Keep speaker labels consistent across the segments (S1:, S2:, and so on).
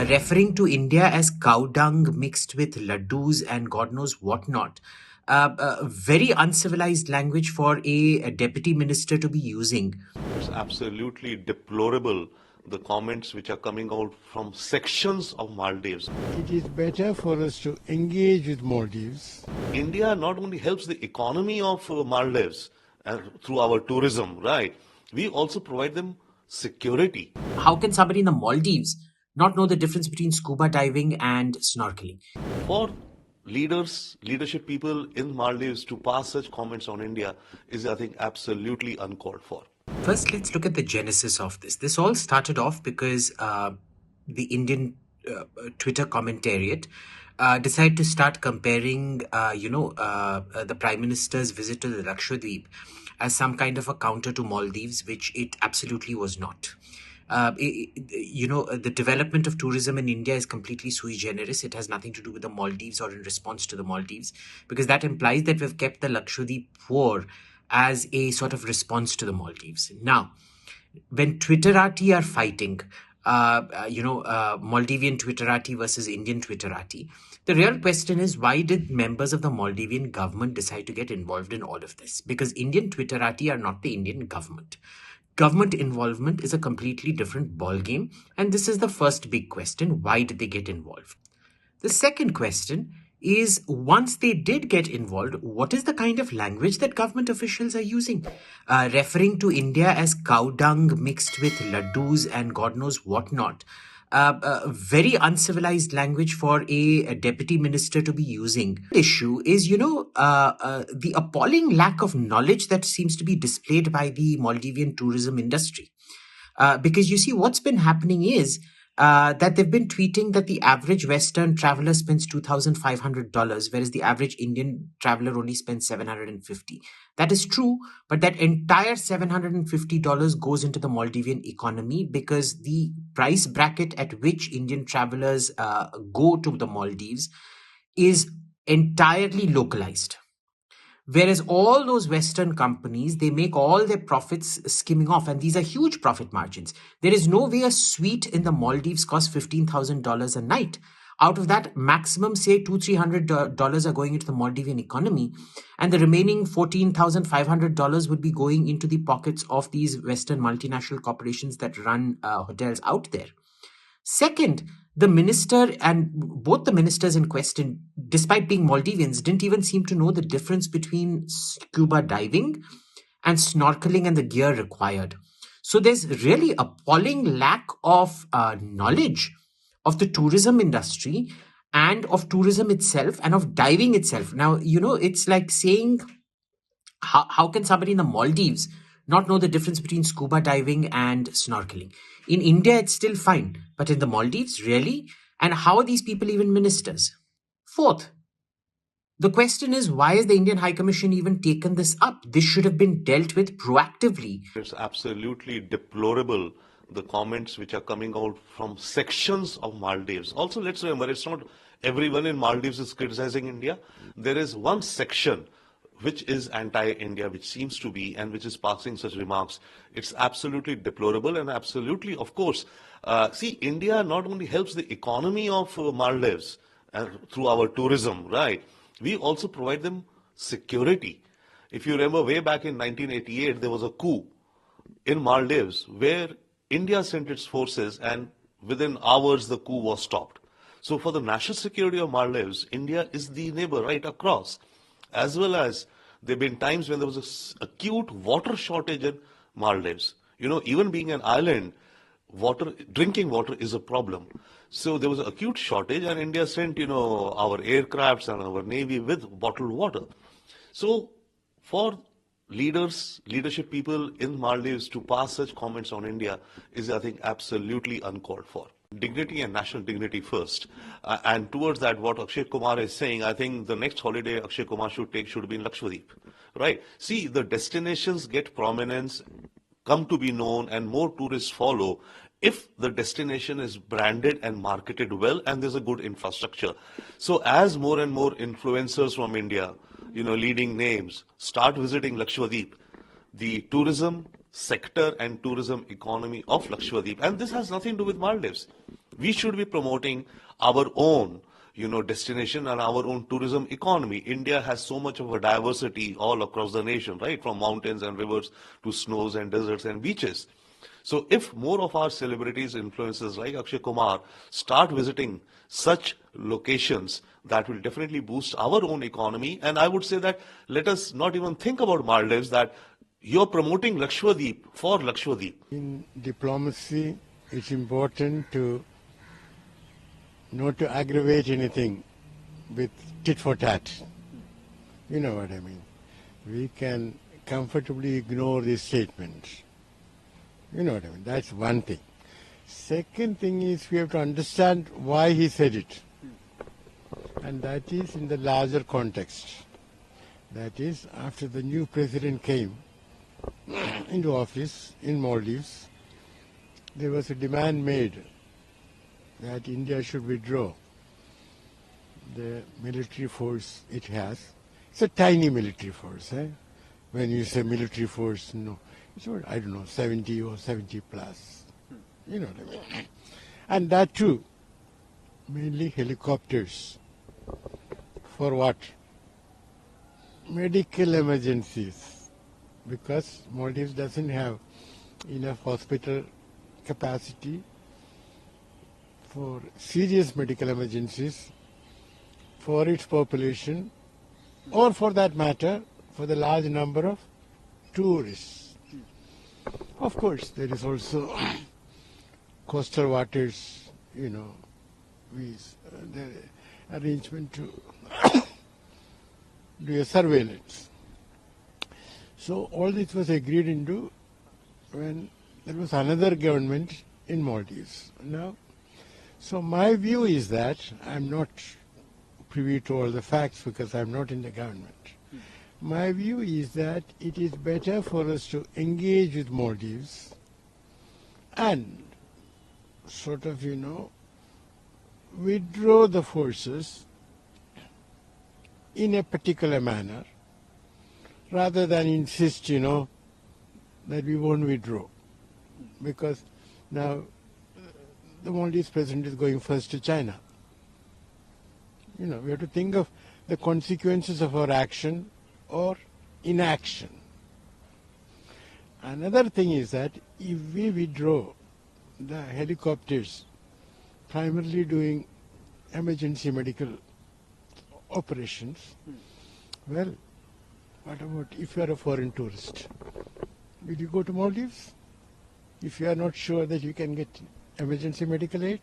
S1: referring to India as cow dung mixed with laddus and God knows what not. Very uncivilized language for a deputy minister to be using.
S2: It's absolutely deplorable, the comments which are coming out from sections of Maldives.
S3: It is better for us to engage with Maldives.
S2: India not only helps the economy of Maldives through our tourism, right? We also provide them security.
S1: How can somebody in the Maldives not know the difference between scuba diving and snorkeling?
S2: For leadership people in Maldives to pass such comments on India is, I think, absolutely uncalled for.
S1: First, let's look at the genesis of this. This all started off because the Indian Twitter commentariat decided to start comparing, the Prime Minister's visit to the Lakshadweep as some kind of a counter to Maldives, which it absolutely was not. The development of tourism in India is completely sui generis. It has nothing to do with the Maldives or in response to the Maldives, because that implies that we've kept the Lakshadweep poor as a sort of response to the Maldives. Now, when Twitterati are fighting, Maldivian Twitterati versus Indian Twitterati, the real question is, why did members of the Maldivian government decide to get involved in all of this? Because Indian Twitterati are not the Indian government. Government involvement is a completely different ballgame, and this is the first big question. Why did they get involved? The second question is, once they did get involved, what is the kind of language that government officials are using? Referring to India as cow dung mixed with laddus and God knows what not. Very uncivilized language for a deputy minister to be using. The issue is, the appalling lack of knowledge that seems to be displayed by the Maldivian tourism industry. Because you see, what's been happening is that they've been tweeting that the average Western traveler spends $2,500, whereas the average Indian traveler only spends $750. That is true, but that entire $750 goes into the Maldivian economy because the price bracket at which Indian travelers go to the Maldives is entirely localized. Whereas all those Western companies, they make all their profits skimming off, and these are huge profit margins. There is no way a suite in the Maldives costs $15,000 a night. Out of that, maximum, say, $200-300 are going into the Maldivian economy, and the remaining $14,500 would be going into the pockets of these Western multinational corporations that run hotels out there. Second, the minister and both the ministers in question, despite being Maldivians, didn't even seem to know the difference between scuba diving and snorkeling and the gear required. So there's really appalling lack of knowledge of the tourism industry and of tourism itself and of diving itself. Now, it's like saying, how can somebody in the Maldives not know the difference between scuba diving and snorkeling? In India, it's still fine, but in the Maldives, really? And how are these people even ministers? Fourth, the question is, why has the Indian High Commission even taken this up? This should have been dealt with proactively.
S2: It's absolutely deplorable, the comments which are coming out from sections of Maldives. Also, let's remember, it's not everyone in Maldives is criticizing India. There is one section which is anti-India, which seems to be, and which is passing such remarks. It's absolutely deplorable and absolutely, of course. India not only helps the economy of Maldives through our tourism, right? We also provide them security. If you remember, way back in 1988, there was a coup in Maldives where India sent its forces, and within hours the coup was stopped. So for the national security of Maldives, India is the neighbor right across. As well as there have been times when there was an acute water shortage in Maldives. Even being an island, drinking water is a problem. So there was an acute shortage, and India sent, our aircrafts and our navy with bottled water. So for leadership people in Maldives to pass such comments on India is, I think, absolutely uncalled for. Dignity and national dignity first. And towards that, what Akshay Kumar is saying, I think the next holiday Akshay Kumar should take should be in Lakshadweep. Right? See, the destinations get prominence, come to be known, and more tourists follow if the destination is branded and marketed well and there's a good infrastructure. So as more and more influencers from India, leading names, start visiting Lakshadweep, the tourism sector and tourism economy of Lakshadweep. And this has nothing to do with Maldives. We should be promoting our own, destination and our own tourism economy. India has so much of a diversity all across the nation, right? From mountains and rivers to snows and deserts and beaches. So if more of our celebrities, influencers like Akshay Kumar start visiting such locations, that will definitely boost our own economy. And I would say that let us not even think about Maldives, that you're promoting Lakshadweep for Lakshadweep.
S3: In diplomacy, it's important to not to aggravate anything with tit for tat. You know what I mean? We can comfortably ignore these statements. You know what I mean? That's one thing. Second thing is we have to understand why he said it. And that is in the larger context. That is, after the new president came into office in Maldives, there was a demand made that India should withdraw the military force it has. It's a tiny military force. When you say military force, no. It's what, I don't know, 70 or 70 plus. You know what I mean? And that too, mainly helicopters. For what? Medical emergencies. Because Maldives doesn't have enough hospital capacity for serious medical emergencies for its population, or for that matter, for the large number of tourists. Of course, there is also coastal waters, the arrangement to do a surveillance. So all this was agreed into when there was another government in Maldives. Now, so my view is that I'm not privy to all the facts because I'm not in the government. My view is that it is better for us to engage with Maldives and sort of, withdraw the forces in a particular manner rather than insist, that we won't withdraw. Because now the Maldives president is going first to China. We have to think of the consequences of our action or inaction. Another thing is that if we withdraw the helicopters primarily doing emergency medical operations, well, what about if you are a foreign tourist? Will you go to Maldives if you are not sure that you can get emergency medical aid?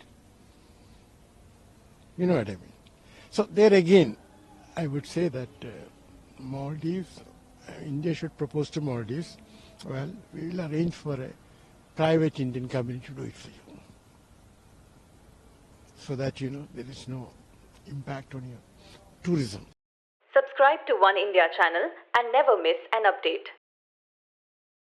S3: You know what I mean? So there again, I would say that Maldives, India should propose to Maldives, well, we will arrange for a private Indian company to do it for you. So that, there is no impact on your tourism.
S4: Subscribe to One India channel and never miss an update.